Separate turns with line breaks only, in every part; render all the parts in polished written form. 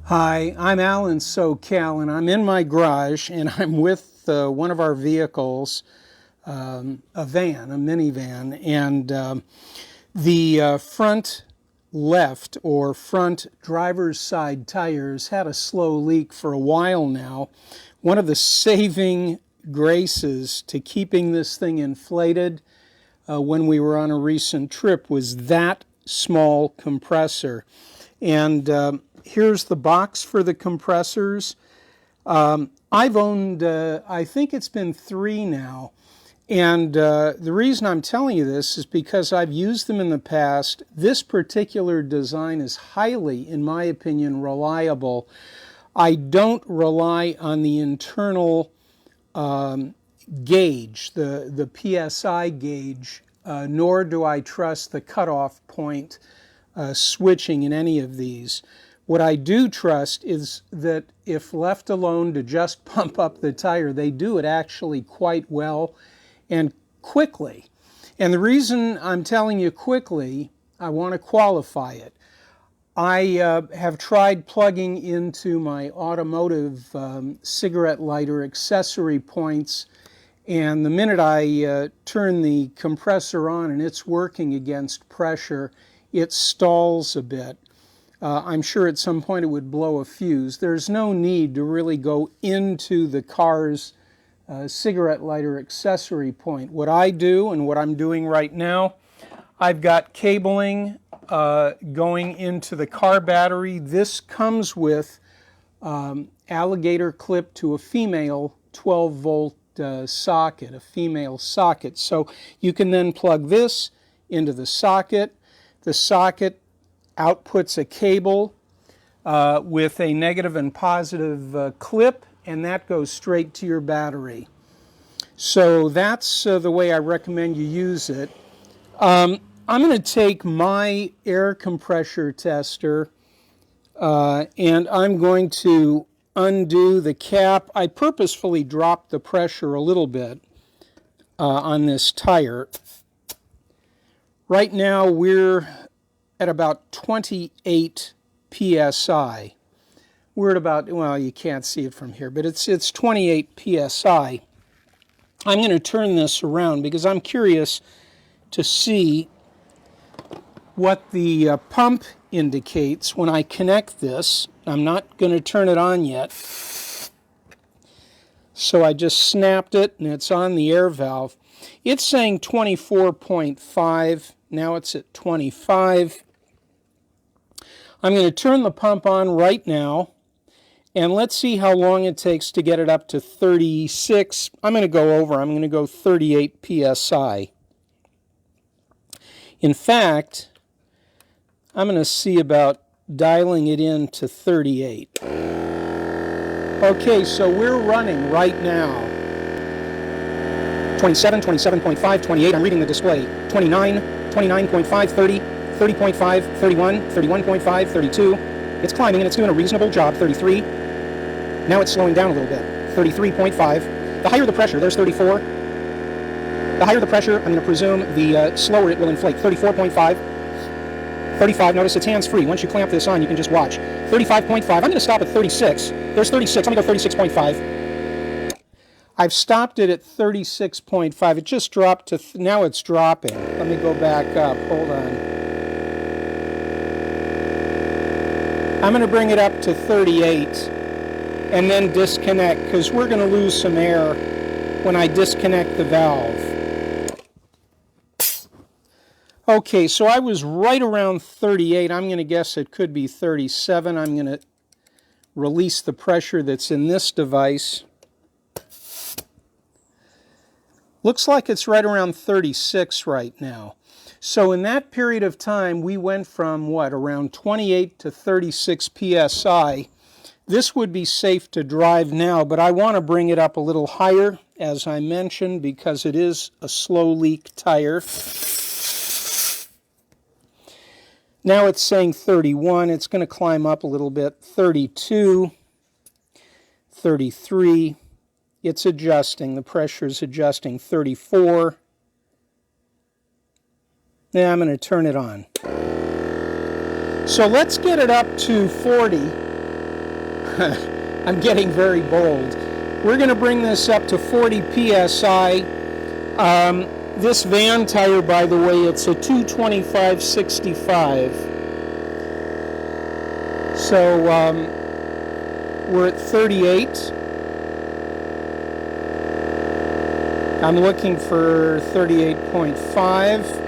Hi, I'm Al in SoCal, and I'm in my garage, and I'm with one of our vehicles, a minivan, and the front left or front driver's side tires had a slow leak for a while now. One of the saving graces to keeping this thing inflated when we were on a recent trip was that small compressor. And here's the box for the compressors. I've owned, I think it's been 3 now. And the reason I'm telling you this is because I've used them in the past. This particular design is highly, in my opinion, reliable. I don't rely on the internal gauge, the PSI gauge, nor do I trust the cutoff point switching in any of these. What I do trust is that if left alone to just pump up the tire, they do it actually quite well and quickly. And the reason I'm telling you quickly, I want to qualify it. I have tried plugging into my automotive cigarette lighter accessory points, and the minute I turn the compressor on and it's working against pressure, it stalls a bit. I'm sure at some point it would blow a fuse. There's no need to really go into the car's cigarette lighter accessory point. What I do, and what I'm doing right now, I've got cabling going into the car battery. This comes with alligator clip to a female 12-volt socket, a female socket. So you can then plug this into the socket. The socket outputs a cable with a negative and positive clip, and that goes straight to your battery. So that's the way I recommend you use it. I'm going to take my air compressor tester and I'm going to undo the cap. I purposefully dropped the pressure a little bit on this tire. Right now we're at about 28 psi. We're at about, well, you can't see it from here, but it's 28 psi. I'm going to turn this around because I'm curious to see what the pump indicates when I connect this. I'm not going to turn it on yet. So I just snapped it and it's on the air valve. It's saying 24.5. Now it's at 25. I'm going to turn the pump on right now, and let's see how long it takes to get it up to 36. I'm going to go over. I'm going to go 38 psi. In fact, I'm going to see about dialing it in to 38. Okay, so we're running right now. 27, 27.5, 28. I'm reading the display. 29, 29.5, 30. 30.5, 31, 31.5, 32. It's climbing and it's doing a reasonable job. 33. Now it's slowing down a little bit. 33.5. The higher the pressure, there's 34. The higher the pressure, I'm going to presume the slower it will inflate. 34.5. 35. Notice it's hands-free. Once you clamp this on, you can just watch. 35.5. I'm going to stop at 36. There's 36. I'm going to go 36.5. I've stopped it at 36.5. It just dropped to, now it's dropping. Let me go back up. Hold on. I'm going to bring it up to 38 and then disconnect because we're going to lose some air when I disconnect the valve. Okay, so I was right around 38. I'm going to guess it could be 37. I'm going to release the pressure that's in this device. Looks like it's right around 36 right now. So in that period of time, we went from, what, around 28 to 36 psi. This would be safe to drive now, but I want to bring it up a little higher, as I mentioned, because it is a slow leak tire. Now it's saying 31. It's going to climb up a little bit. 32, 33. It's adjusting. The pressure is adjusting. 34. Now I'm going to turn it on. So let's get it up to 40 I'm getting very bold. We're going to bring this up to 40 psi. This van tire, by the way, it's a 225/65. So we're at 38. I'm looking for 38.5.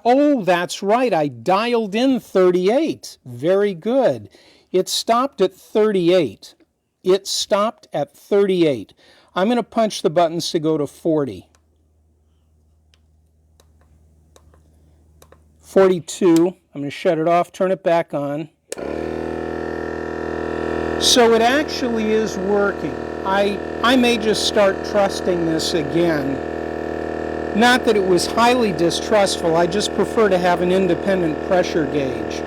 Oh, that's right. I dialed in 38. Very good. It stopped at 38. It stopped at 38. I'm going to punch the buttons to go to 40. 42. I'm going to shut it off, turn it back on. So it actually is working. I may just start trusting this again. Not that it was highly distrustful, I just prefer to have an independent pressure gauge.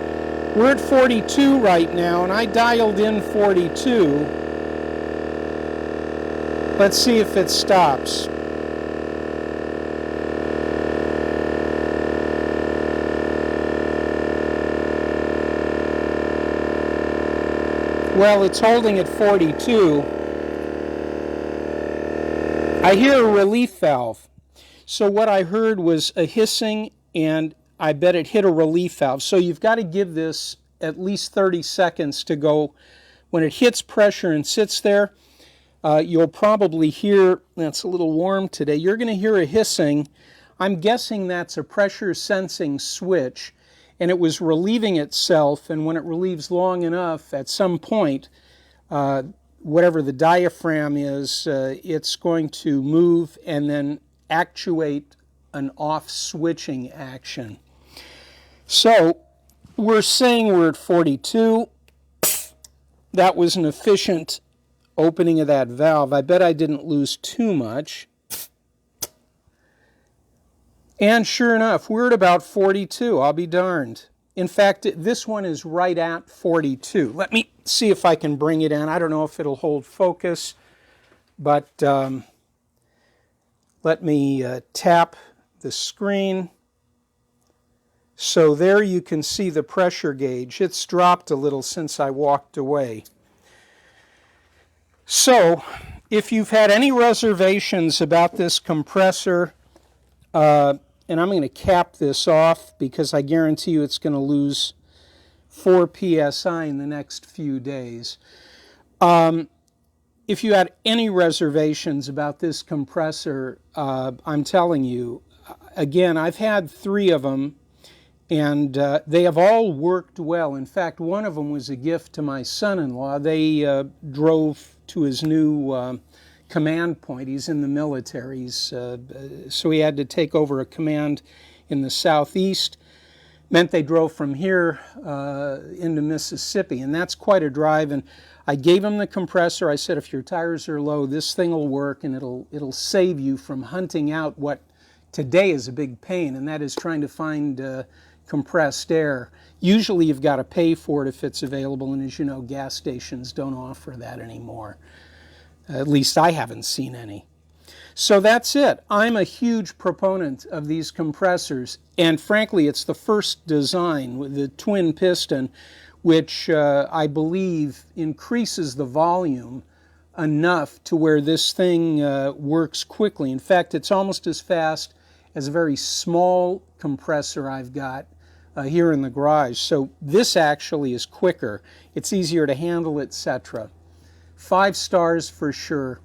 We're at 42 right now, and I dialed in 42. Let's see if it stops. Well, it's holding at 42. I hear a relief valve. So what I heard was a hissing, and I bet it hit a relief valve. So you've got to give this at least 30 seconds to go. When it hits pressure and sits there, you'll probably hear, that's a little warm today, you're going to hear a hissing. I'm guessing that's a pressure sensing switch, and it was relieving itself, and when it relieves long enough, at some point, whatever the diaphragm is, it's going to move and then actuate an off switching action. So we're saying we're at 42. That was an efficient opening of that valve. I bet I didn't lose too much. And sure enough, we're at about 42. I'll be darned. In fact, this one is right at 42. Let me see if I can bring it in. I don't know if it'll hold focus, but let me tap the screen. So there you can see the pressure gauge. It's dropped a little since I walked away. So if you've had any reservations about this compressor, and I'm going to cap this off because I guarantee you it's going to lose 4 psi in the next few days. If you had any reservations about this compressor, I'm telling you, again, I've had 3 of them, and they have all worked well. In fact, one of them was a gift to my son-in-law. They drove to his new command point. He's in the military, so he had to take over a command in the southeast. Meant they drove from here into Mississippi, and that's quite a drive. And I gave him the compressor. I said, if your tires are low, this thing will work, and it'll save you from hunting out what today is a big pain, and that is trying to find compressed air. Usually you've got to pay for it if it's available, and as you know, gas stations don't offer that anymore. At least I haven't seen any. So that's it. I'm a huge proponent of these compressors, and frankly, it's the first design with the twin piston, which I believe increases the volume enough to where this thing works quickly. In fact, it's almost as fast as a very small compressor I've got here in the garage. So this actually is quicker. It's easier to handle, etc. 5 stars for sure.